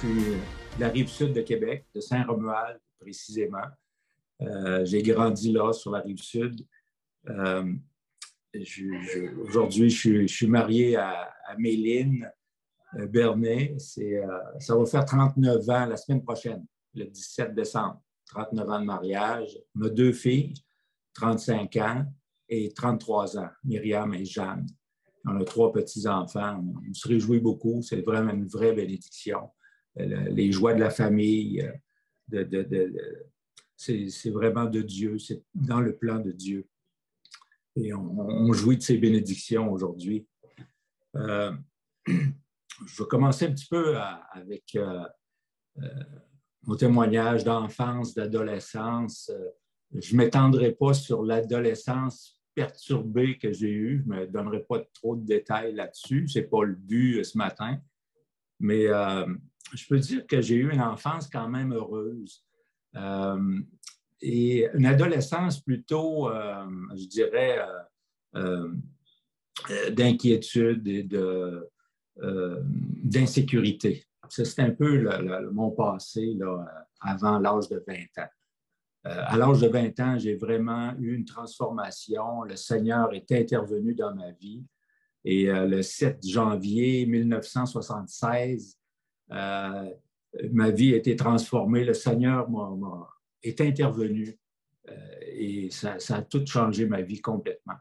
suis de la rive sud de Québec, de Saint-Romuald précisément. J'ai grandi là, sur la rive sud. Aujourd'hui, je suis marié à Méline Bernet. Ça va faire 39 ans la semaine prochaine, le 17 décembre. 39 ans de mariage. On a 2 filles, 35 ans et 33 ans, Myriam et Jeanne. On a 3 petits-enfants. On se réjouit beaucoup. C'est vraiment une vraie bénédiction. Les joies de la famille, c'est vraiment de Dieu. C'est dans le plan de Dieu. Et on jouit de ces bénédictions aujourd'hui. Je vais commencer un petit peu avec mon témoignage d'enfance, d'adolescence. Je ne m'étendrai pas sur l'adolescence perturbée que j'ai eue. Je ne me donnerai pas trop de détails là-dessus. Ce n'est pas le but ce matin. Mais je peux dire que j'ai eu une enfance quand même heureuse. Et une adolescence plutôt, je dirais, d'inquiétude et d'insécurité. Ça, c'est un peu mon passé là, avant l'âge de 20 ans. À l'âge de 20 ans, j'ai vraiment eu une transformation. Le Seigneur est intervenu dans ma vie. Et le 7 janvier 1976, ma vie a été transformée. Le Seigneur est intervenu et ça a tout changé ma vie complètement.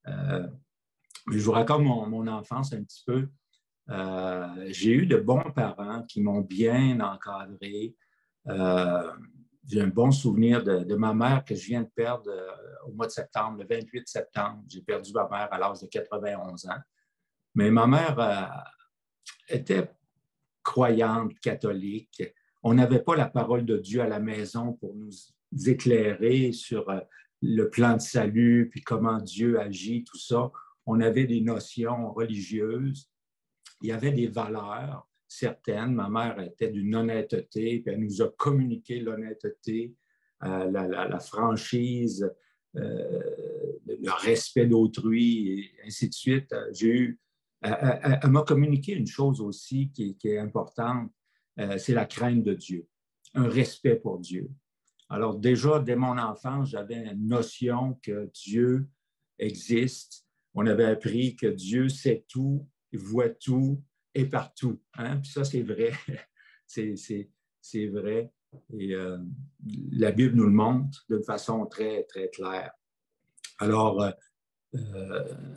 Je vous raconte mon enfance un petit peu. J'ai eu de bons parents qui m'ont bien encadré. J'ai un bon souvenir de ma mère que je viens de perdre au mois de septembre, le 28 septembre. J'ai perdu ma mère à l'âge de 91 ans. Mais ma mère était croyante, catholique. On n'avait pas la parole de Dieu à la maison pour nous éclairer sur le plan de salut, puis comment Dieu agit, tout ça. On avait des notions religieuses. Il y avait des valeurs certaines. Ma mère était d'une honnêteté, puis elle nous a communiqué l'honnêteté, la franchise, le respect d'autrui, et ainsi de suite. Elle m'a communiqué une chose aussi qui est importante, c'est la crainte de Dieu, un respect pour Dieu. Alors déjà, dès mon enfance, j'avais une notion que Dieu existe. On avait appris que Dieu sait tout, il voit tout et partout. Hein? Puis ça, c'est vrai. c'est vrai. Et la Bible nous le montre d'une façon très, très claire. Alors,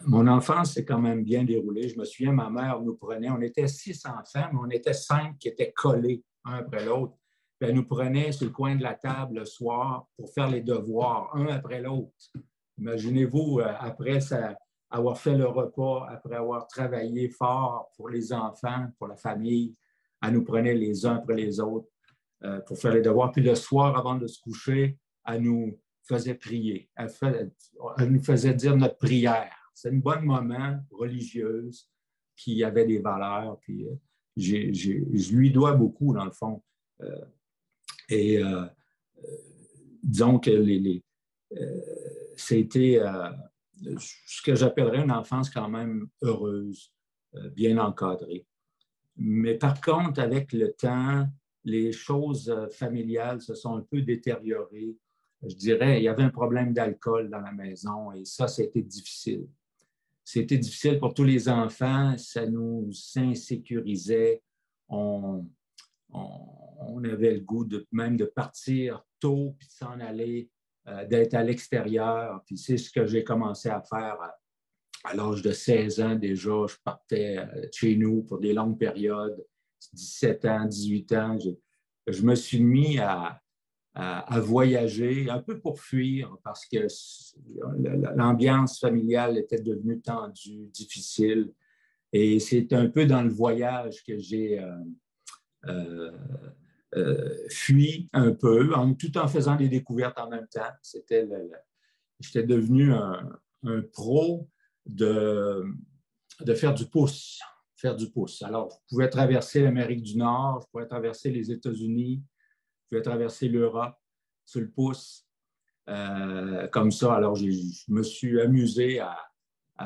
mon enfance s'est quand même bien déroulée. Je me souviens, ma mère nous prenait, on était 6 enfants, mais on était 5 qui étaient collés un après l'autre. Puis elle nous prenait sur le coin de la table le soir pour faire les devoirs, un après l'autre. Imaginez-vous, après avoir fait le repas, après avoir travaillé fort pour les enfants, pour la famille, elle nous prenait les uns après les autres pour faire les devoirs. Puis le soir, avant de se coucher, elle nous faisait prier. Elle nous faisait dire notre prière. C'est une bonne moment religieuse qui avait des valeurs. Puis je lui dois beaucoup, dans le fond. Disons que c'était ce que j'appellerais une enfance quand même heureuse, bien encadrée. Mais par contre, avec le temps, les choses familiales se sont un peu détériorées. Je dirais, il y avait un problème d'alcool dans la maison et ça a été difficile. C'était difficile pour tous les enfants, ça nous insécurisait. On avait le goût même de partir tôt puis de s'en aller, d'être à l'extérieur. Puis c'est ce que j'ai commencé à faire à l'âge de 16 ans déjà. Je partais de chez nous pour des longues périodes, 17 ans, 18 ans. Je me suis mis à voyager, un peu pour fuir, parce que l'ambiance familiale était devenue tendue, difficile. Et c'est un peu dans le voyage que j'ai fui un peu, tout en faisant des découvertes en même temps. J'étais devenu un pro de faire du pouce. Alors, je pouvais traverser l'Amérique du Nord, je pouvais traverser les États-Unis, je pouvais traverser l'Europe sur le pouce, comme ça. Alors, je me suis amusé à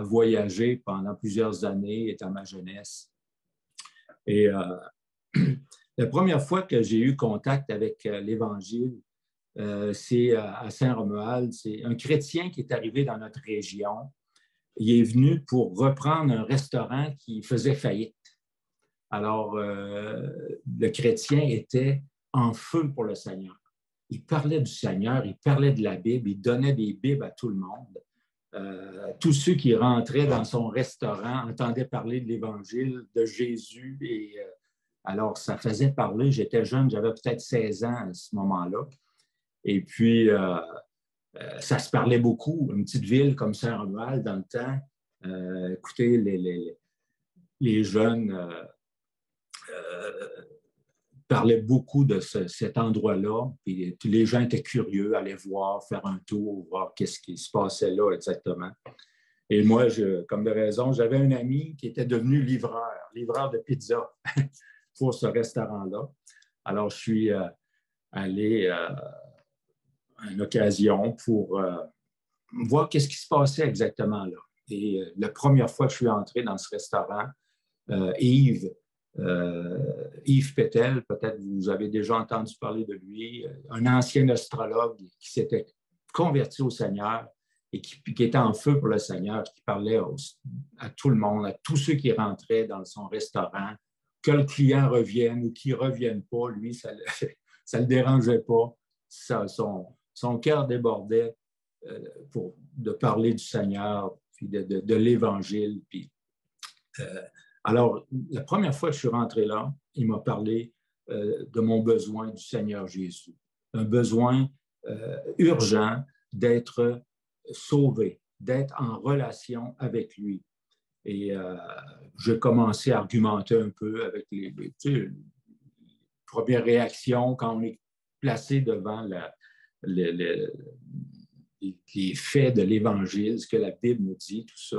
voyager pendant plusieurs années, étant ma jeunesse. Et La première fois que j'ai eu contact avec l'Évangile, c'est à Saint-Romuald. C'est un chrétien qui est arrivé dans notre région. Il est venu pour reprendre un restaurant qui faisait faillite. Alors, le chrétien était en feu pour le Seigneur. Il parlait du Seigneur, il parlait de la Bible, il donnait des Bibles à tout le monde. Tous ceux qui rentraient dans son restaurant entendaient parler de l'Évangile, de Jésus. Alors, ça faisait parler. J'étais jeune, j'avais peut-être 16 ans à ce moment-là. Et puis, ça se parlait beaucoup. Une petite ville comme Saint-Romuald, dans le temps, écoutez, les jeunes parlaient beaucoup de cet endroit-là. Puis tous les gens étaient curieux, allaient voir, faire un tour, voir qu'est-ce qui se passait là exactement. Et moi, comme de raison, j'avais un ami qui était devenu livreur de pizza pour ce restaurant-là. Alors, je suis allé à une occasion pour voir qu'est-ce qui se passait exactement là. Et la première fois que je suis entré dans ce restaurant, Yves Pétel, peut-être vous avez déjà entendu parler de lui, un ancien astrologue qui s'était converti au Seigneur et qui était en feu pour le Seigneur, qui parlait à tout le monde, à tous ceux qui rentraient dans son restaurant, que le client revienne ou qu'il ne revienne pas, lui, ça ne le dérangeait pas. Son cœur débordait de parler du Seigneur, puis de l'Évangile. Puis, alors, la première fois que je suis rentré là, il m'a parlé de mon besoin du Seigneur Jésus. Un besoin urgent d'être sauvé, d'être en relation avec lui. Et j'ai commencé à argumenter un peu avec les premières réactions quand on est placé devant les faits de l'Évangile, ce que la Bible nous dit, tout ça.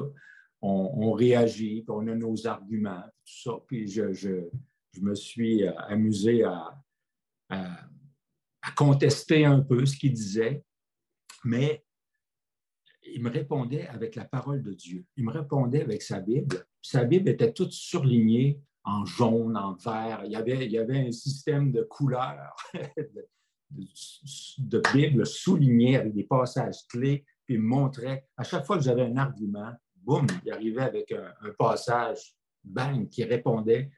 On réagit, puis on a nos arguments, tout ça. Puis je me suis amusé à contester un peu ce qu'il disait, mais il me répondait avec la parole de Dieu. Il me répondait avec sa Bible. Sa Bible était toute surlignée en jaune, en vert. Il y avait un système de couleurs de Bible souligné avec des passages clés, puis il me montrait, à chaque fois que j'avais un argument, boum, il arrivait avec un passage, bang, qui répondait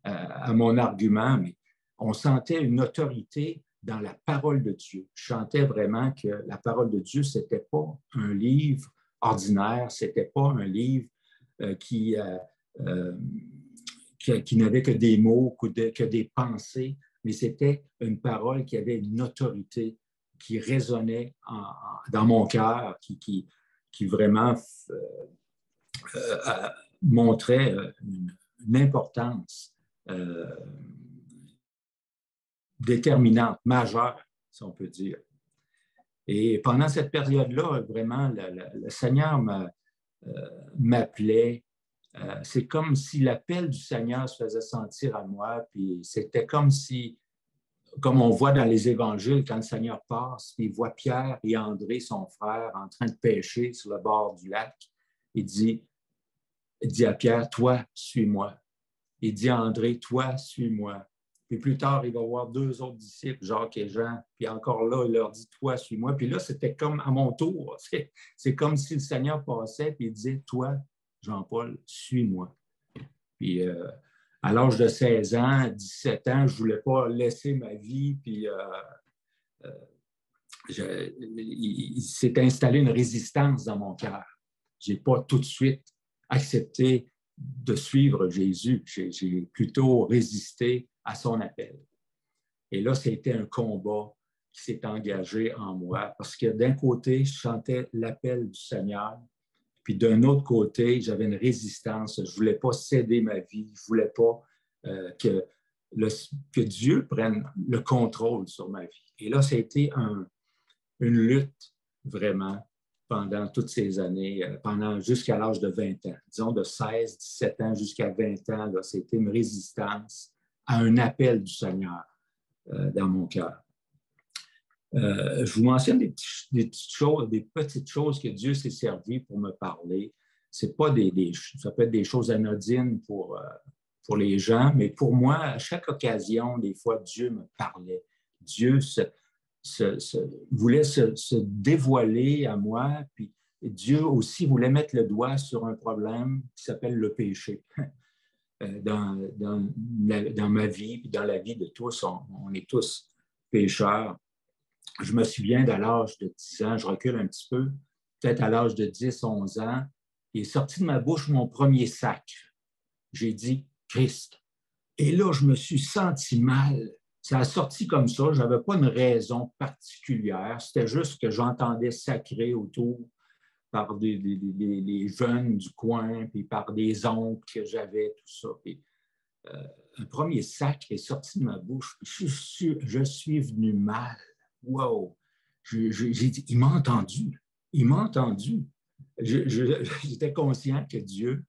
à mon argument. Mais on sentait une autorité dans la parole de Dieu. Je sentais vraiment que la parole de Dieu, ce n'était pas un livre ordinaire, ce n'était pas un livre qui n'avait que des mots, que des pensées, mais c'était une parole qui avait une autorité, qui résonnait dans mon cœur, qui vraiment montrait une importance déterminante, majeure, si on peut dire. Et pendant cette période-là, vraiment, le Seigneur m'appelait. C'est comme si l'appel du Seigneur se faisait sentir à moi, puis c'était comme on voit dans les évangiles, quand le Seigneur passe, il voit Pierre et André, son frère, en train de pêcher sur le bord du lac. Il dit à Pierre, toi, suis-moi. Il dit à André, toi, suis-moi. Puis plus tard, il va voir deux autres disciples, Jacques et Jean. Puis encore là, il leur dit, toi, suis-moi. Puis là, c'était comme à mon tour. C'est comme si le Seigneur passait et il disait, toi, Jean-Paul, suis-moi. Puis à l'âge de 16 ans, 17 ans, je ne voulais pas laisser ma vie. Puis il s'est installé une résistance dans mon cœur. Je n'ai pas tout de suite accepté de suivre Jésus. J'ai plutôt résisté à son appel. Et là, c'était un combat qui s'est engagé en moi parce que d'un côté, je sentais l'appel du Seigneur, puis d'un autre côté, j'avais une résistance. Je ne voulais pas céder ma vie. Je ne voulais pas que Dieu prenne le contrôle sur ma vie. Et là, ça a été une lutte vraiment pendant toutes ces années, jusqu'à l'âge de 20 ans. Disons de 16, 17 ans jusqu'à 20 ans, c'était une résistance à un appel du Seigneur dans mon cœur. Je vous mentionne des petites choses que Dieu s'est servi pour me parler. C'est pas ça peut être des choses anodines pour pour les gens, mais pour moi, à chaque occasion, des fois, Dieu me parlait. Dieu voulait se dévoiler à moi, puis Dieu aussi voulait mettre le doigt sur un problème qui s'appelle le péché. Dans ma vie, puis dans la vie de tous, on est tous pécheurs. Je me souviens d'à l'âge de 10 ans, je recule un petit peu, peut-être à l'âge de 10, 11 ans, il est sorti de ma bouche mon premier sac. J'ai dit « Christ ». Et là, je me suis senti mal. Ça a sorti comme ça. Je n'avais pas une raison particulière. C'était juste que j'entendais sacrer autour par les jeunes du coin, puis par des oncles que j'avais, tout ça. Puis, un premier sac est sorti de ma bouche. Je suis venu mal. Wow! J'ai dit, il m'a entendu. Il m'a entendu. J'étais conscient que Dieu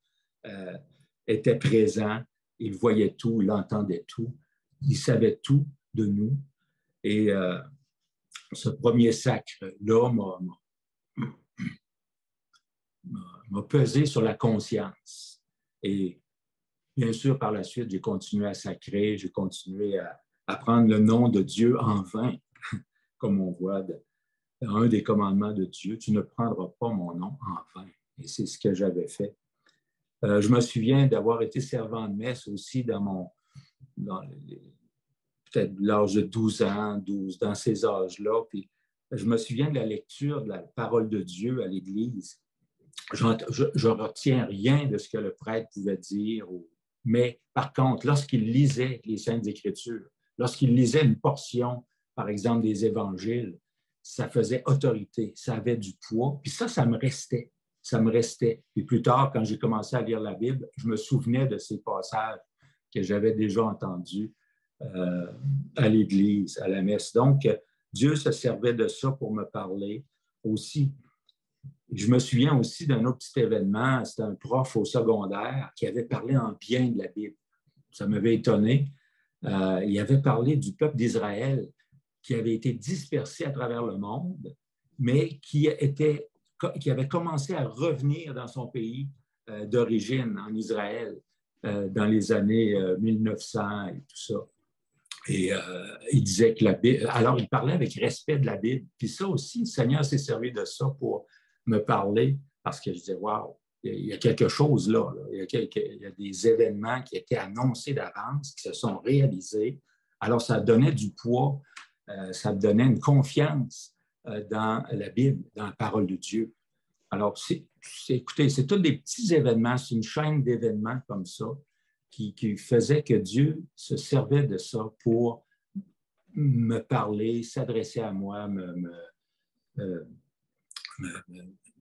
était présent. Il voyait tout, il entendait tout. Il savait tout de nous. Et ce premier sac-là m'a pesé sur la conscience. Et bien sûr, par la suite, j'ai continué à sacrer, j'ai continué à prendre le nom de Dieu en vain, comme on voit dans un des commandements de Dieu, tu ne prendras pas mon nom en vain. Et c'est ce que j'avais fait. Je me souviens d'avoir été servant de messe aussi dans peut-être l'âge de 12 ans, dans ces âges-là. Puis je me souviens de la lecture de la parole de Dieu à l'Église. Je ne retiens rien de ce que le prêtre pouvait dire, mais par contre, lorsqu'il lisait les Saintes Écritures, lorsqu'il lisait une portion, par exemple, des Évangiles, ça faisait autorité, ça avait du poids, puis ça me restait. Ça me restait. Puis plus tard, quand j'ai commencé à lire la Bible, je me souvenais de ces passages que j'avais déjà entendus à l'Église, à la messe. Donc, Dieu se servait de ça pour me parler aussi. Je me souviens aussi d'un autre petit événement. C'était un prof au secondaire qui avait parlé en bien de la Bible. Ça m'avait étonné. Il avait parlé du peuple d'Israël qui avait été dispersé à travers le monde, mais qui avait commencé à revenir dans son pays d'origine, en Israël, dans les années 1900 et tout ça. Et il disait que la Bible... Alors, il parlait avec respect de la Bible. Puis ça aussi, le Seigneur s'est servi de ça pour me parler, parce que je disais, wow, il y a quelque chose là. Il y a des événements qui étaient annoncés d'avance, qui se sont réalisés. Alors, ça donnait du poids, ça donnait une confiance dans la Bible, dans la parole de Dieu. Alors, écoutez, c'est tous des petits événements, c'est une chaîne d'événements comme ça qui faisait que Dieu se servait de ça pour me parler, s'adresser à moi,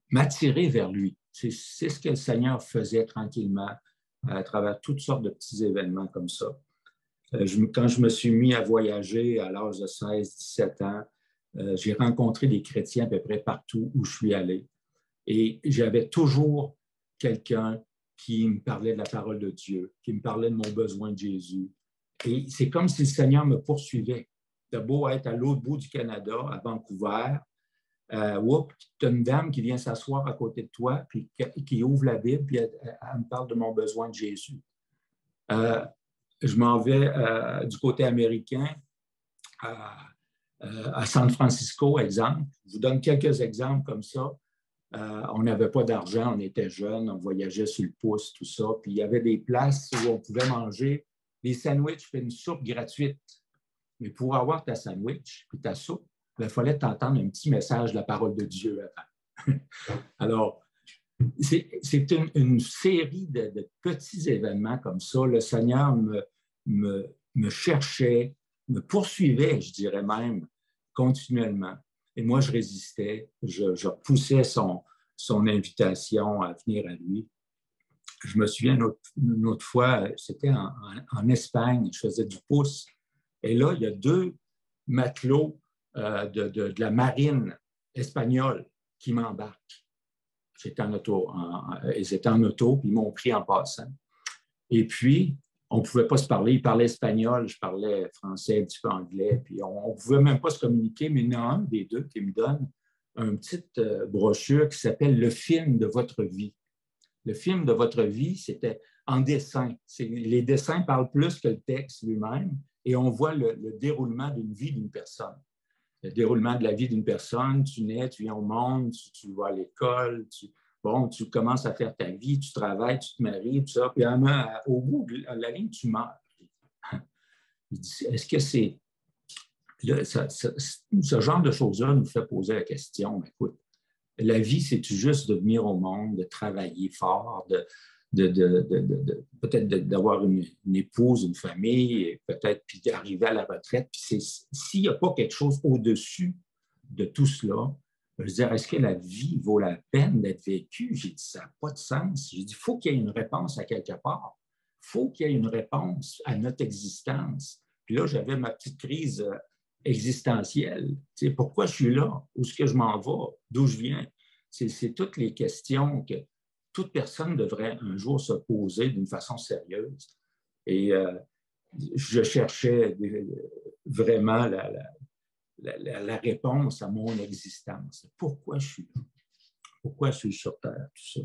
m'attirer vers lui. C'est ce que le Seigneur faisait tranquillement à travers toutes sortes de petits événements comme ça. Quand je me suis mis à voyager à l'âge de 16-17 ans, j'ai rencontré des chrétiens à peu près partout où je suis allé. Et j'avais toujours quelqu'un qui me parlait de la parole de Dieu, qui me parlait de mon besoin de Jésus. Et c'est comme si le Seigneur me poursuivait. T'as beau être à l'autre bout du Canada, à Vancouver, tu as une dame qui vient s'asseoir à côté de toi, puis qui ouvre la Bible, puis elle me parle de mon besoin de Jésus. Je m'en vais du côté américain, à San Francisco, exemple. Je vous donne quelques exemples comme ça. On n'avait pas d'argent, on était jeunes, on voyageait sur le pouce, tout ça. Puis il y avait des places où on pouvait manger des sandwichs et une soupe gratuite. Mais pour avoir ta sandwich et ta soupe, il fallait t'entendre un petit message de la parole de Dieu avant. Alors, c'est une série de petits événements comme ça. Le Seigneur me cherchait, me poursuivait, je dirais même, continuellement. Et moi, je résistais, je repoussais son invitation à venir à lui. Je me souviens une autre fois, c'était en Espagne, je faisais du pouce. Et là, il y a deux matelots de la marine espagnole qui m'embarquent. J'étais en auto, ils étaient en auto, puis ils m'ont pris en passant. Et puis, on ne pouvait pas se parler. Ils parlaient espagnol, je parlais français, un petit peu anglais. Puis on ne pouvait même pas se communiquer, mais il y en a un des deux qui me donne une petite brochure qui s'appelle « Le film de votre vie ». Le film de votre vie, c'était en dessin. Les dessins parlent plus que le texte lui-même et on voit le déroulement d'une vie d'une personne. Le déroulement de la vie d'une personne, tu nais, tu viens au monde, tu vas à l'école, tu commences à faire ta vie, tu travailles, tu te maries, tout ça, puis au bout de la ligne, tu meurs. Est-ce que c'est... Ce genre de choses-là nous fait poser la question, écoute, la vie, c'est-tu juste de venir au monde, de travailler fort, peut-être d'avoir une épouse, une famille, peut-être puis d'arriver à la retraite. Puis s'il n'y a pas quelque chose au-dessus de tout cela, je veux dire, est-ce que la vie vaut la peine d'être vécue? J'ai dit, ça n'a pas de sens. J'ai dit, il faut qu'il y ait une réponse à quelque part. Il faut qu'il y ait une réponse à notre existence. Puis là, j'avais ma petite crise existentielle. Tu sais, pourquoi je suis là? Où est-ce que je m'en vais? D'où je viens? C'est toutes les questions que toute personne devrait un jour se poser d'une façon sérieuse. Et je cherchais vraiment la réponse à mon existence. Pourquoi je suis là? Pourquoi je suis sur Terre? Tout ça.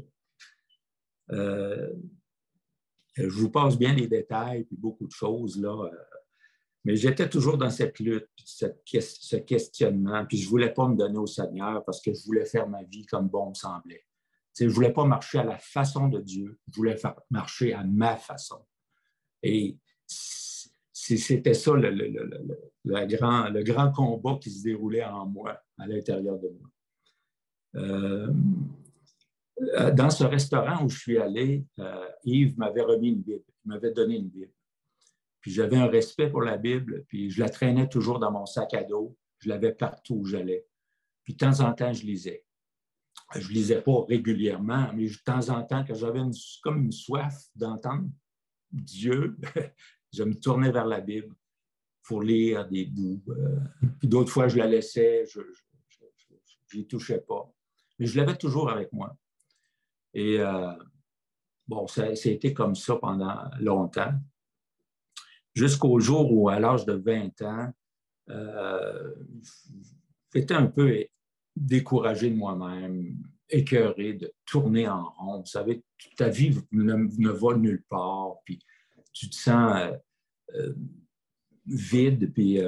Je vous passe bien les détails puis beaucoup de choses là. Mais j'étais toujours dans cette lutte, ce questionnement, puis je ne voulais pas me donner au Seigneur parce que je voulais faire ma vie comme bon me semblait. Je ne voulais pas marcher à la façon de Dieu, je voulais marcher à ma façon. Et c'était ça le grand combat qui se déroulait en moi, à l'intérieur de moi. Dans ce restaurant où je suis allé, Yves m'avait remis une Bible, il m'avait donné une Bible. Puis j'avais un respect pour la Bible, puis je la traînais toujours dans mon sac à dos. Je l'avais partout où j'allais. Puis de temps en temps, je lisais. Je ne lisais pas régulièrement, mais de temps en temps, quand j'avais comme une soif d'entendre Dieu, je me tournais vers la Bible pour lire des bouts. Puis d'autres fois, je la laissais, je n'y touchais pas. Mais je l'avais toujours avec moi. Et bon, ça a été comme ça pendant longtemps. Jusqu'au jour où, à l'âge de 20 ans, j'étais un peu découragé de moi-même, écœuré de tourner en rond. Vous savez, ta vie ne va nulle part, puis tu te sens vide, puis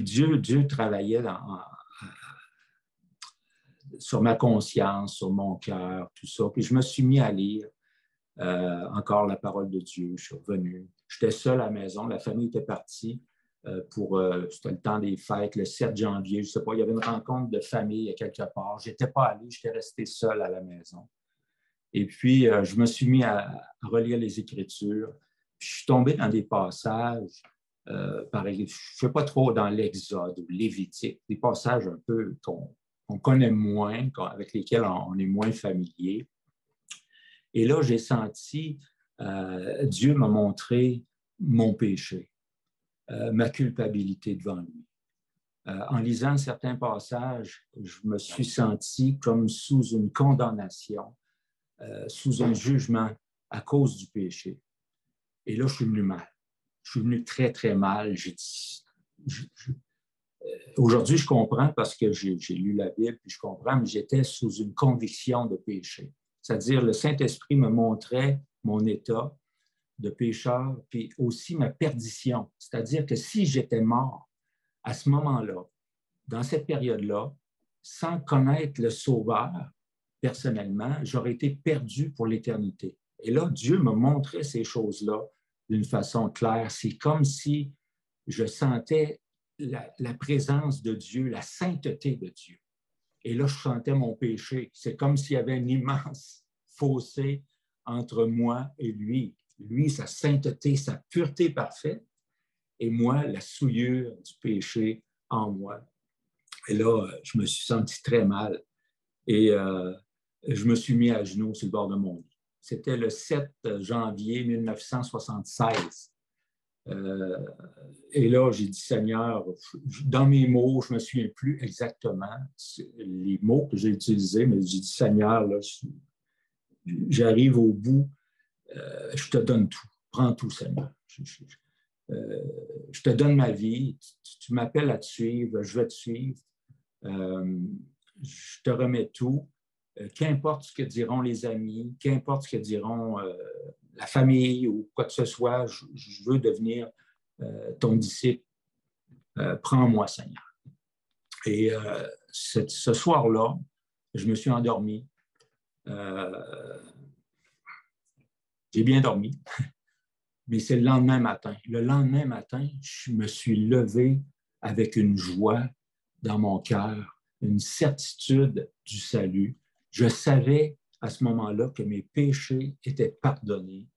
Dieu travaillait sur ma conscience, sur mon cœur, tout ça. Puis je me suis mis à lire encore la parole de Dieu. Je suis revenu. J'étais seul à la maison. La famille était partie c'était le temps des fêtes, le 7 janvier. Je ne sais pas, il y avait une rencontre de famille quelque part. Je n'étais pas allé, j'étais resté seul à la maison. Et puis, je me suis mis à relire les Écritures. Puis, je suis tombé dans des passages, pareil, je ne sais pas trop dans l'Exode ou Lévitique, des passages un peu qu'on connaît moins, avec lesquels on est moins familier. Et là, j'ai senti, Dieu m'a montré mon péché, ma culpabilité devant lui. En lisant certains passages, je me suis senti comme sous une condamnation, sous un jugement à cause du péché. Et là, je suis venu mal. Je suis venu très, très mal. Aujourd'hui, je comprends parce que j'ai lu la Bible, puis je comprends, mais j'étais sous une conviction de péché. C'est-à-dire, le Saint-Esprit me montrait mon état de pécheur, puis aussi ma perdition. C'est-à-dire que si j'étais mort à ce moment-là, dans cette période-là, sans connaître le Sauveur, personnellement, j'aurais été perdu pour l'éternité. Et là, Dieu me montrait ces choses-là d'une façon claire. C'est comme si je sentais la présence de Dieu, la sainteté de Dieu. Et là, je sentais mon péché. C'est comme s'il y avait un immense fossé entre moi et lui. Lui, sa sainteté, sa pureté parfaite, et moi, la souillure du péché en moi. Et là, je me suis senti très mal. Et je me suis mis à genoux sur le bord de mon lit. C'était le 7 janvier 1976. Et là, j'ai dit, Seigneur, dans mes mots, je ne me souviens plus exactement les mots que j'ai utilisés, mais j'ai dit, Seigneur, là, j'arrive au bout, je te donne tout. Prends tout, Seigneur. Je te donne ma vie, tu m'appelles à te suivre, je vais te suivre. Je te remets tout. qu'importe ce que diront les amis, qu'importe ce que diront la famille ou quoi que ce soit, je veux devenir ton disciple. Prends-moi, Seigneur. Et ce soir-là, je me suis endormi. J'ai bien dormi, mais c'est le lendemain matin. Le lendemain matin, je me suis levé avec une joie dans mon cœur, une certitude du salut. Je savais à ce moment-là que mes péchés étaient pardonnés.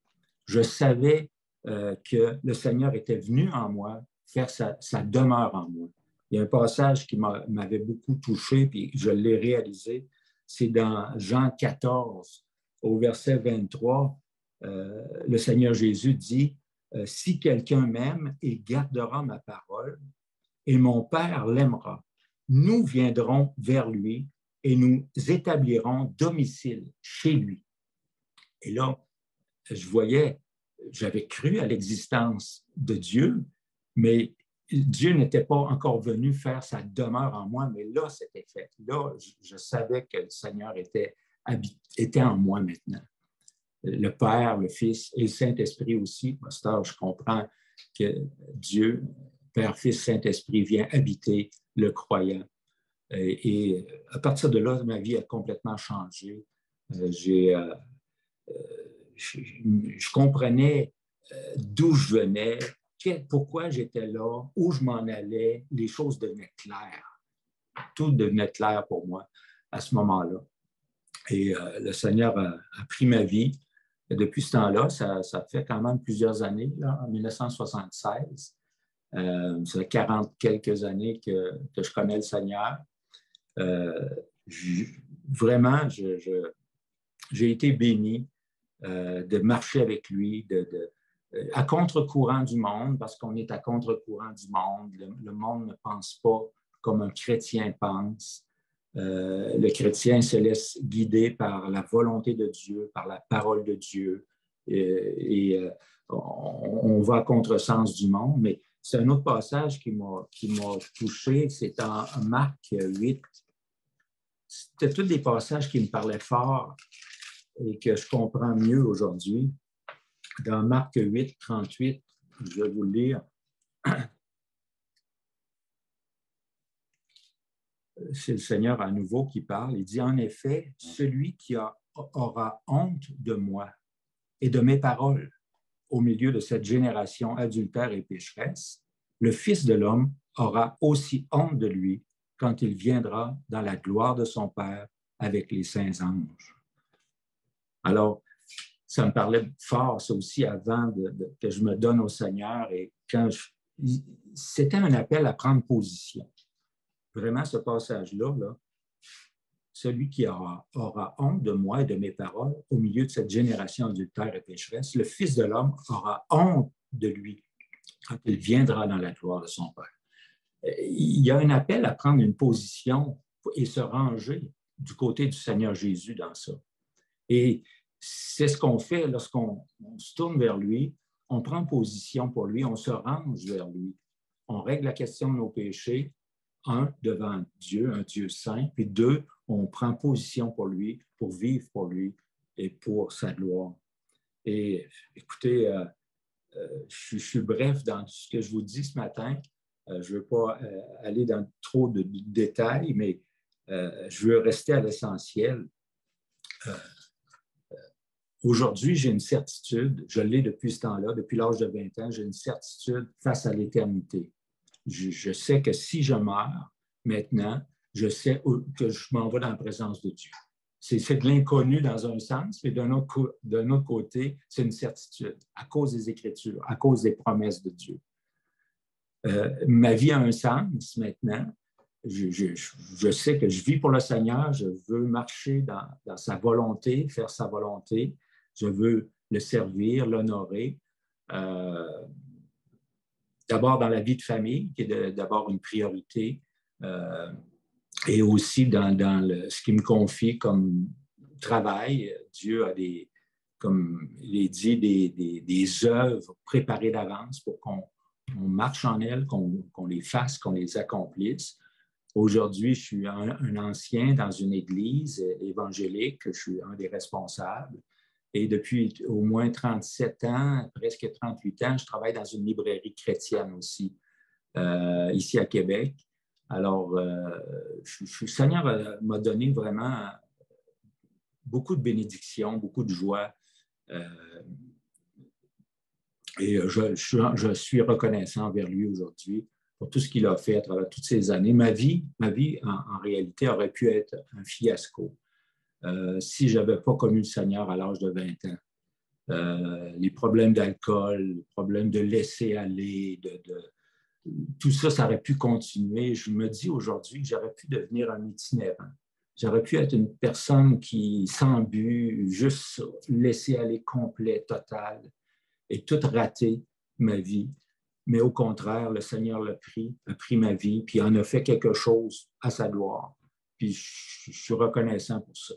Je savais que le Seigneur était venu en moi faire sa demeure en moi. Il y a un passage qui m'avait beaucoup touché, puis je l'ai réalisé. C'est dans Jean 14, au verset 23. Le Seigneur Jésus dit, « Si quelqu'un m'aime, il gardera ma parole, et mon Père l'aimera. Nous viendrons vers lui et nous établirons domicile chez lui. » Et là, je voyais, j'avais cru à l'existence de Dieu, mais Dieu n'était pas encore venu faire sa demeure en moi, mais là, c'était fait. Là, je savais que le Seigneur était en moi maintenant. Le Père, le Fils et le Saint-Esprit aussi. Pasteur, je comprends que Dieu, Père, Fils, Saint-Esprit vient habiter le croyant. Et à partir de là, ma vie a complètement changé. Je comprenais d'où je venais, pourquoi j'étais là, où je m'en allais. Les choses devenaient claires. Tout devenait clair pour moi à ce moment-là. Et le Seigneur a pris ma vie. Et depuis ce temps-là, ça fait quand même plusieurs années, là, en 1976. Ça fait 40 quelques années que je connais le Seigneur. Vraiment, j'ai été béni de marcher avec lui, à contre-courant du monde, parce qu'on est à contre-courant du monde. Le monde ne pense pas comme un chrétien pense. Le chrétien se laisse guider par la volonté de Dieu, par la parole de Dieu. On va à contresens du monde, mais c'est un autre passage qui m'a touché, c'est en Marc 8. C'était tous des passages qui me parlaient fort et que je comprends mieux aujourd'hui. Dans Marc 8, 38, je vais vous le lire. C'est le Seigneur à nouveau qui parle. Il dit, en effet, celui qui aura honte de moi et de mes paroles au milieu de cette génération adultère et pécheresse, le Fils de l'homme aura aussi honte de lui quand il viendra dans la gloire de son Père avec les saints anges. Alors, ça me parlait fort, ça aussi, avant que je me donne au Seigneur. Et c'était un appel à prendre position. Vraiment, ce passage-là, celui qui aura honte de moi et de mes paroles au milieu de cette génération adultère et pécheresse, le Fils de l'homme aura honte de lui quand il viendra dans la gloire de son Père. Il y a un appel à prendre une position et se ranger du côté du Seigneur Jésus dans ça. Et c'est ce qu'on fait lorsqu'on se tourne vers lui, on prend position pour lui, on se range vers lui. On règle la question de nos péchés, un, devant Dieu, un Dieu saint, puis deux, on prend position pour lui, pour vivre pour lui et pour sa gloire. Et écoutez, je suis bref dans ce que je vous dis ce matin. Je ne veux pas aller dans trop de détails, mais je veux rester à l'essentiel. Aujourd'hui, j'ai une certitude, je l'ai depuis ce temps-là, depuis l'âge de 20 ans, j'ai une certitude face à l'éternité. Je sais que si je meurs maintenant, je sais que je m'en vais dans la présence de Dieu. C'est de l'inconnu dans un sens, mais d'un autre côté, c'est une certitude à cause des Écritures, à cause des promesses de Dieu. Ma vie a un sens maintenant. Je sais que je vis pour le Seigneur, je veux marcher dans sa volonté, faire sa volonté. Je veux le servir, l'honorer. D'abord dans la vie de famille, qui est d'abord une priorité, et aussi dans ce qu'il me confie comme travail. Dieu a comme il est dit, des œuvres préparées d'avance pour qu'on marche en elles, qu'on les fasse, qu'on les accomplisse. Aujourd'hui, je suis un ancien dans une église évangélique, je suis un des responsables. Et depuis au moins 37 ans, presque 38 ans, je travaille dans une librairie chrétienne aussi, ici à Québec. Alors, le Seigneur m'a donné vraiment beaucoup de bénédictions, beaucoup de joie. Et je suis reconnaissant envers lui aujourd'hui pour tout ce qu'il a fait à travers toutes ces années. Ma vie en réalité, aurait pu être un fiasco si je n'avais pas connu le Seigneur à l'âge de 20 ans. Les problèmes d'alcool, les problèmes de laisser aller, tout ça, ça aurait pu continuer. Je me dis aujourd'hui que j'aurais pu devenir un itinérant. J'aurais pu être une personne qui, sans but, juste laisser aller complet, total, et tout rater ma vie. Mais au contraire, le Seigneur a pris ma vie, puis en a fait quelque chose à sa gloire. Puis je suis reconnaissant pour ça.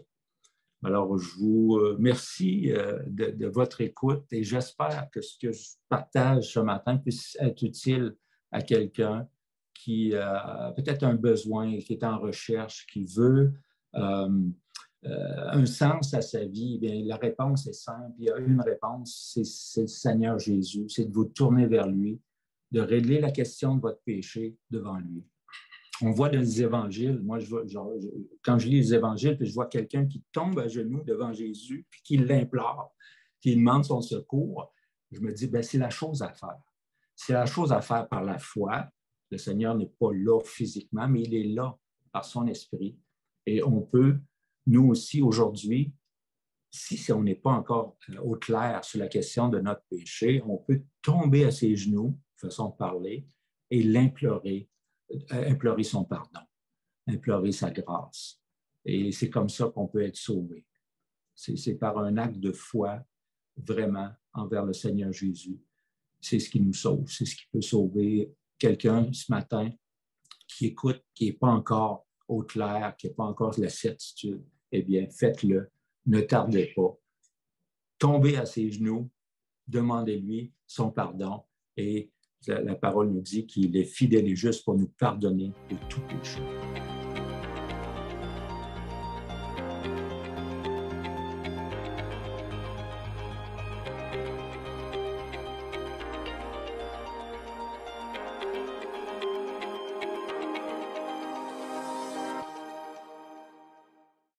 Alors, je vous remercie de votre écoute et j'espère que ce que je partage ce matin puisse être utile à quelqu'un qui a peut-être un besoin, qui est en recherche, qui veut un sens à sa vie. Bien, la réponse est simple. Il y a une réponse, c'est le Seigneur Jésus. C'est de vous tourner vers lui, de régler la question de votre péché devant lui. On voit dans les évangiles, moi, quand je lis les évangiles, puis je vois quelqu'un qui tombe à genoux devant Jésus, puis qui l'implore, qui demande son secours, je me dis, bien, c'est la chose à faire. C'est la chose à faire par la foi. Le Seigneur n'est pas là physiquement, mais il est là par son esprit. Et on peut, nous aussi, aujourd'hui, si on n'est pas encore au clair sur la question de notre péché, on peut tomber à ses genoux, façon de parler, et l'implorer, implorer son pardon, implorer sa grâce. Et c'est comme ça qu'on peut être sauvé. C'est par un acte de foi, vraiment, envers le Seigneur Jésus. C'est ce qui nous sauve, c'est ce qui peut sauver quelqu'un ce matin qui écoute, qui n'est pas encore au clair, qui n'a pas encore la certitude. Eh bien, faites-le, ne tardez pas. Tombez à ses genoux, demandez-lui son pardon et la parole nous dit qu'il est fidèle et juste pour nous pardonner de tout péché.